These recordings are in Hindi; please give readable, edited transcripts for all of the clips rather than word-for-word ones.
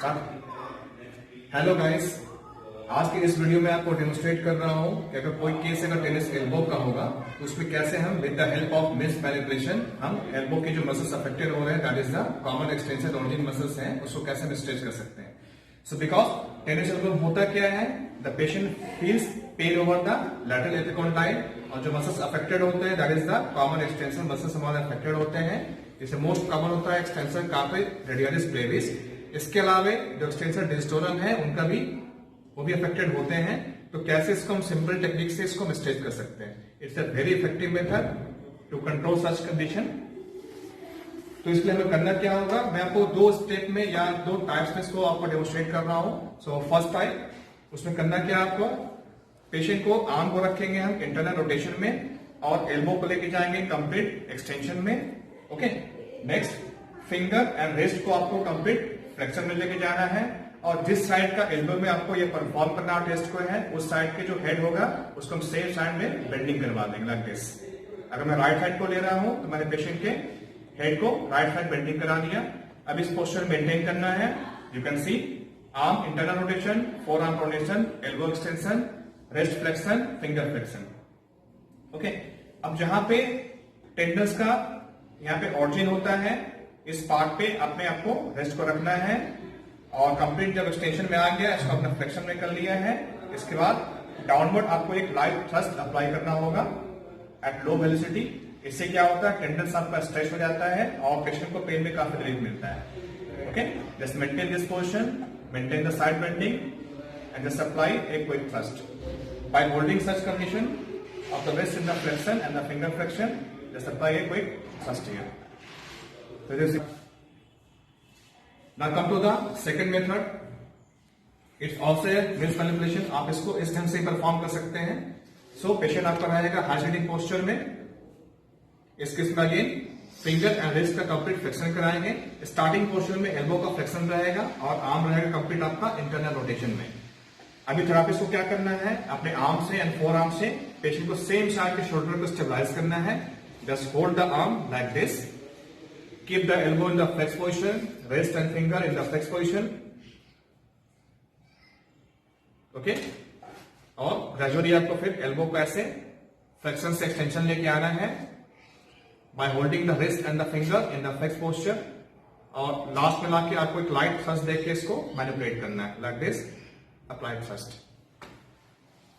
स्टार्ट। हेलो गाइस, आज के इस वीडियो में आपको डेमोस्ट्रेट कर रहा हूं कि अगर कोई केस अगर टेनिस एल्बो का होगा तो उसमें कैसे हम with the help of miss manipulation हम एल्बो के जो मसल्स अफेक्टेड हो रहे हैं, that is the common extension origin muscles हैं, उसको कैसे हम स्ट्रेच कर सकते हैं। सो बिकॉज टेनिस एल्बो होता क्या है, the patient feels pen over the lateral epicondyle और जो मसल्स अफेक्टेड होते हैं that is the common extension muscles हमारे अफेक्टेड होते हैं। जैसे मोस्ट कॉमन होता है एक्सटेंशन कार्पे रेडियलिस ब्रेविस। इसके अलावा जो एक्सटेंसर डिस्टोरम है उनका भी वो भी अफेक्टेड होते हैं। तो कैसे इसको हम सिंपल टेक्निक से इसको स्ट्रेच कर सकते हैं। It's a very effective method to control such condition. तो इसलिए हमें करना क्या होगा, मैं आपको दो स्टेप में या दो टाइप्स में इसको आपको डेमोस्ट्रेट कर रहा हूं। सो फर्स्ट टाइप, उसमें करना क्या आपको, पेशेंट को आर्म को रखेंगे हम इंटरनल रोटेशन में और एल्बो को लेके जाएंगे कंप्लीट एक्सटेंशन में। Okay, next finger and wrist को आपको कंप्लीट फ्लेक्शन में लेके जाना है और जिस साइड का एल्बो में आपको ये परफॉर्म करना टेस्ट को है उस साइड के जो हेड होगा उसको हम सेम साइड में बेंडिंग करवा देंगे लाइक दिस। अगर मैं राइट साइड को ले रहा हूं तो मैंने पेशेंट के हेड को राइट साइड बेंडिंग करा दिया। अब इस पोस्चर मेंटेन करना है। You can see arm internal rotation, four arm rotation, elbow extension, wrist flexion, finger flexion. Okay, अब जहां पे टेंडन्स का यहाँ पे ऑरिजिन होता है इस पार्ट पे अपने आपको रेस्ट को रखना है और कंप्लीट जब एक्सटेंशन में आ गया इसको अपना फ्लेक्शन में कर लिया है। इसके बाद डाउनवर्ड आपको एक लाइट थ्रस्ट अप्लाई करना होगा एट लो वेलोसिटी। इससे क्या होता है, टेंडन्स आपका स्ट्रेच हो जाता है और पेशेंट को पेन में काफी रिलीफ मिलता है। Okay, just maintain this position, maintain the side bending and just apply a quick thrust by holding such condition of the wrist in the flexion and the finger flexion. Just apply a quick thrust here. So this is. Now come to the second method. It's also a wrist manipulation. आप इसको इस ढंग से परफॉर्म कर सकते हैं। So patient आपका रहेगा हाई सिटिंग पोस्चर में। इस केस में अगेन फिंगर एंड रिस्ट का कंप्लीट फ्लेक्शन कराएंगे। स्टार्टिंग पोर्शन में एल्बो का फ्लेक्शन रहेगा और आर्म रहेगा कंप्लीट आपका इंटरनल रोटेशन में। अभी थेरापिस्ट को क्या करना है, अपने आर्म से एंड फोर आर्म से पेशेंट को सेम साइड के शोल्डर को स्टेबलाइज करना है। Just hold the arm like this, keep the elbow in the flex position, wrist and finger in the flex position. Okay, और ग्रेजुअली आपको फिर एल्बो को ऐसे फ्लेक्शन से एक्सटेंशन लेके आना है by holding the wrist and the finger in the flex posture और लास्ट में लाके आपको एक लाइट थ्रस्ट देके इसको मैनिपुलेट करना है like this, apply first.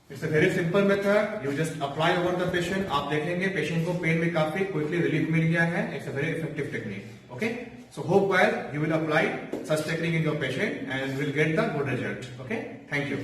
It's a very simple method. You just apply over the patient. आप देखेंगे पेशेंट को पेन में काफी क्विकली रिलीफ मिल गया है। It's a very effective technique. Okay, so hope while you will apply such technique in your patient and will get the good result. Okay, thank you.